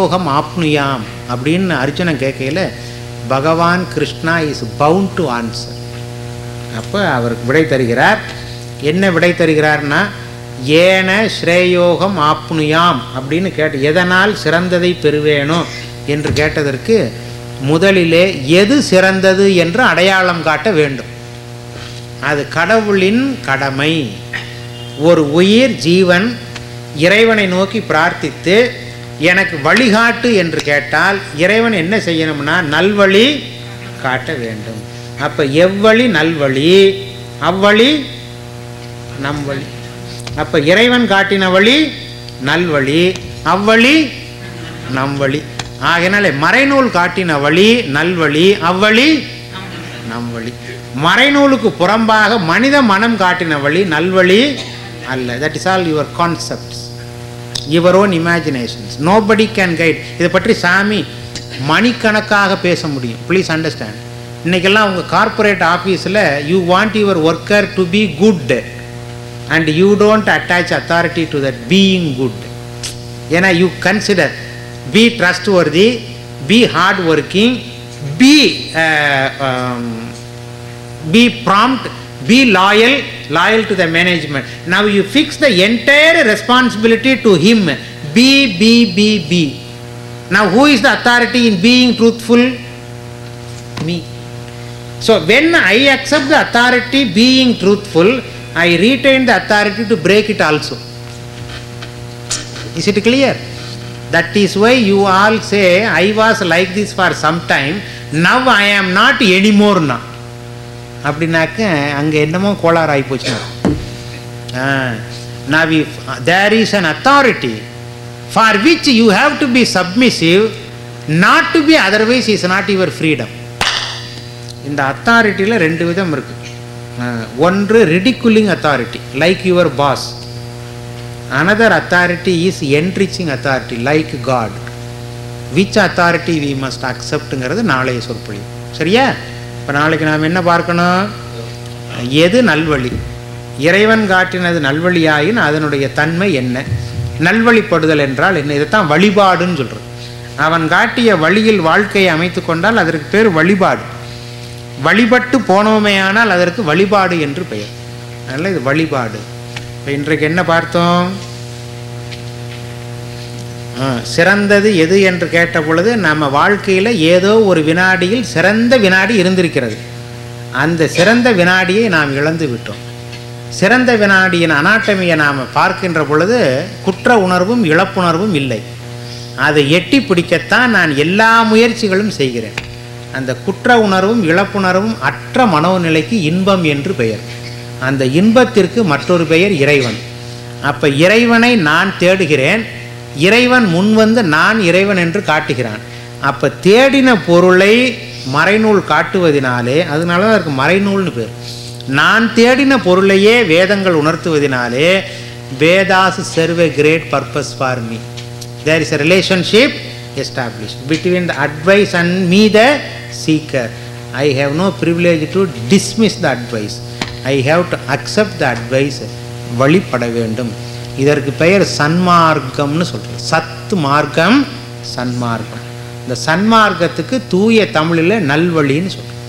யோகம் ஆப்னுயாம் அப்படின்னு அர்ஜுனன் கேட்கையில் Bhagavan Krishna is bound to answer. அப்போ அவருக்கு விடை தருகிறார். என்ன விடை தருகிறார்னா, ஏன ஸ்ரேயோகம் ஆப்னுயாம் அப்படின்னு கேட்டு, எதனால் சிறந்ததை பெறுவேனோ என்று கேட்டதற்கு முதலிலே எது சிறந்தது என்று அடையாளம் காட்ட வேண்டும். அது கடவுளின் கடமை. ஒரு உயிர் ஜீவன் இறைவனை நோக்கி பிரார்த்தித்து எனக்கு வழிகாட்டு என்று கேட்டால் இறைவன் என்ன செய்யணும்னா நல்வழி காட்ட வேண்டும். அப்போ எவ்வழி நல்வழி, அவ்வழி நம் வழி. அப்போ இறைவன் காட்டின வழி நல்வழி, அவ்வழி நம் வழி. ஆகையினாலே மறைநூல் காட்டின வழி நல்வழி, அவ்வழி நம் வழி. மறைநூலுக்கு புறம்பாக மனித மனம் காட்டின வழி நல்வழி அல்ல. That is all your concepts, your own imaginations. Nobody can guide. இதை பற்றி சாமி மணிக்கணக்காக பேச முடியும். Please understand. இன்றைக்கெல்லாம் உங்கள் கார்பரேட் ஆஃபீஸில் you want your worker to be good and you don't attach authority to that being good. ஏன்னா you consider be trustworthy, be hard working, be prompt, be loyal to the management. Now you fix the entire responsibility to him. Be. Now who is the authority in being truthful? Me. So when I accept the authority being truthful, I retain the authority to break it also. Is it clear? That is why you all say I was like this for some time, now I am not anymore now. அப்படின்னாக்க அங்கே என்னமோ கோளாறு ஆகி போச்சுன்னா. Now if there is an authority for which you have to be submissive, not to be otherwise is not your freedom. இந்த அத்தாரிட்டியில் ரெண்டு விதம் இருக்கு. ஒன்று ridiculing authority like your boss. Another authority is enriching authority like God. Which authority we must acceptங்கிறது நாளைய சொற்பொழிவு. சரியா? இப்போ நாளைக்கு நாம் என்ன பார்க்கணும்? எது நல்வழி? இறைவன் காட்டினது நல்வழியாயின் அதனுடைய தன்மை என்ன? நல்வழிப்படுதல் என்றால் என்ன? இதைத்தான் வழிபாடுன்னு சொல்கிறது. அவன் காட்டிய வழியில் வாழ்க்கையை அமைத்து கொண்டால் அதற்கு பேர் வழிபாடு. வழிபட்டு போனோமேயானால் அதற்கு வழிபாடு என்று பெயர். அதனால் இது வழிபாடு. இப்போ இன்றைக்கு என்ன பார்த்தோம்? சிறந்தது எது என்று கேட்ட பொழுது நம்ம வாழ்க்கையில் ஏதோ ஒரு வினாடியில் சிறந்த வினாடி இருந்திருக்கிறது. அந்த சிறந்த வினாடியை நாம் இழந்து விட்டோம். சிறந்த வினாடியின் அனாட்டமியை நாம் பார்க்கின்ற பொழுது குற்ற உணர்வும் இழப்புணர்வும் இல்லை. அதை எட்டி பிடிக்கத்தான் நான் எல்லா முயற்சிகளும் செய்கிறேன். அந்த குற்ற உணர்வும் இழப்புணர்வும் அற்ற மனோநிலைக்கு இன்பம் என்று பெயர். அந்த இன்பத்திற்கு மற்றொரு பெயர் இறைவன். அப்போ இறைவனை நான் தேடுகிறேன், இறைவன் முன்வந்து நான் இறைவன் என்று காட்டுகிறான். அப்போ தேடின பொருளை மறைநூல் காட்டுவதினாலே, அதனால தான் அதுக்கு மறைநூல்னு பேர். நான் தேடின பொருளையே வேதங்கள் உணர்த்துவதினாலே Vedas serve a great purpose for me. There is a relationship established between the advice and me the seeker. I have no privilege to dismiss the advice. I have to accept the advice. வழிபட வேண்டும். இதற்கு பெயர் சன்மார்க்கம்னு சொல்கிறது. சத்து மார்க்கம், சன்மார்க்கம். இந்த சன்மார்க்கத்துக்கு தூய தமிழில் நல்வழின்னு சொல்கிறோம்.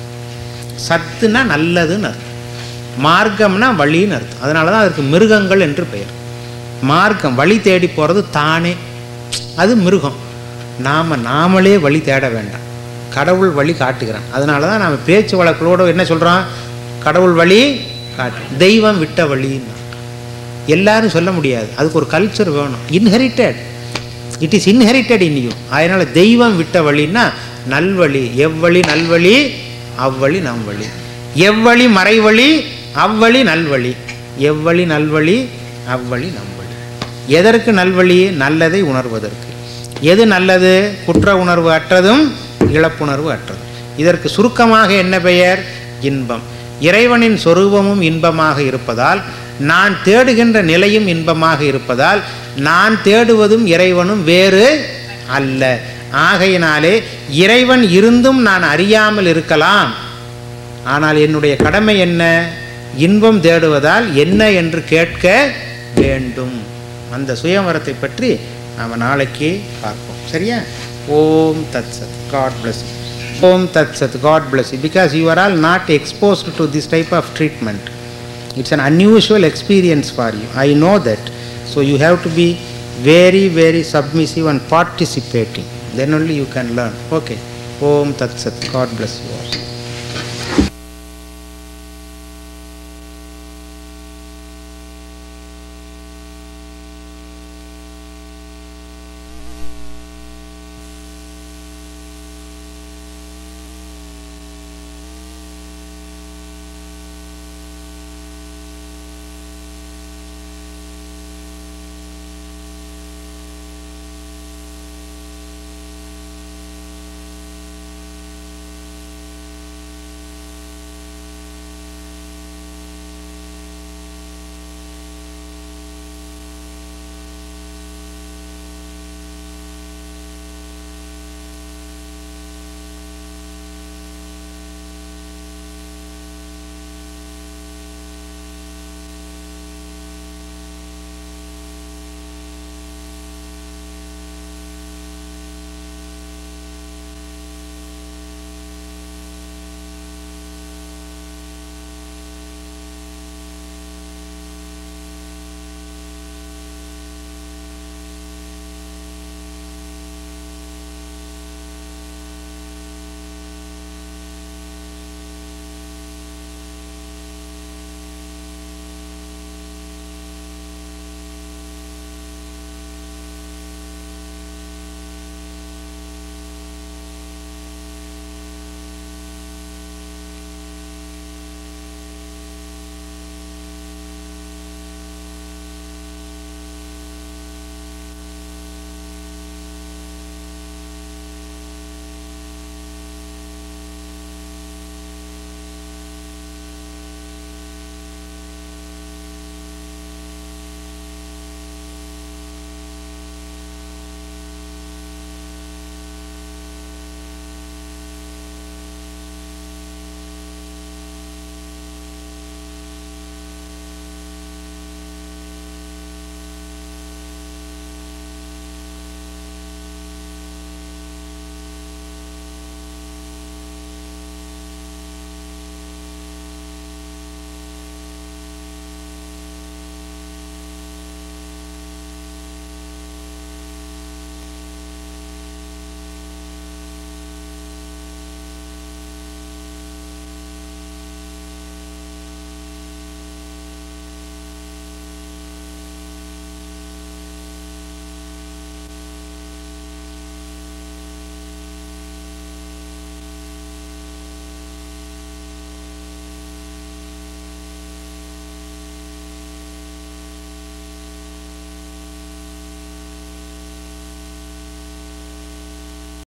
சத்துனா நல்லதுன்னு அர்த்தம், மார்க்கம்னா வழின்னு அர்த்தம். அதனால தான் அதற்கு மிருகங்கள் என்று பெயர். மார்க்கம் வழி தேடி போகிறது தானே, அது மிருகம். நாமளே வழி தேட வேண்டாம், கடவுள் வழி காட்டுகிறான். அதனால தான் நம்ம பேச்சு வழக்கோடு என்ன சொல்கிறோம்? கடவுள் வழி காட்டு, தெய்வம் விட்ட வழின்னு. எல்லாரும் சொல்ல முடியாது, அதுக்கு ஒரு கல்ச்சர் வேணும். Inherited, it is inherited in you. அதனால் தெய்வம் விட்ட வழின்னா நல்வழி. எவ்வழி நல்வழி, அவ்வழி நம் வழி. எவ்வழி மறைவழி, அவ்வழி நல்வழி. எவ்வழி நல்வழி, அவ்வழி நம் வழி. எதற்கு நல்வழி? நல்லதை உணர்வதற்கு. எது நல்லது? குற்ற உணர்வு அற்றதும் இழப்புணர்வு அற்றதும். இதற்கு சுருக்கமாக என்ன பெயர்? இன்பம். இறைவனின் சொரூபமும் இன்பமாக இருப்பதால், நான் தேடுகின்ற நிலையும் இன்பமாக இருப்பதால், நான் தேடுவதும் இறைவனும் வேறு அல்ல. ஆகையினாலே இறைவன் இருந்தும் நான் அறியாமல் இருக்கலாம். ஆனால் என்னுடைய கடமை என்ன? இன்பம் தேடுவதால் என்ன என்று கேட்க வேண்டும். அந்த சுயவரத்தை பற்றி நாம் நாளைக்கு பார்ப்போம். சரியா? ஓம் Tat Sat. God bless you. Om Tat Sat. God bless you. Because you are all not exposed to this type of treatment. It's an unusual experience for you. I know that. So you have to be very, very submissive and participating. Then only you can learn. Okay. Om Tat Sat. God bless you all.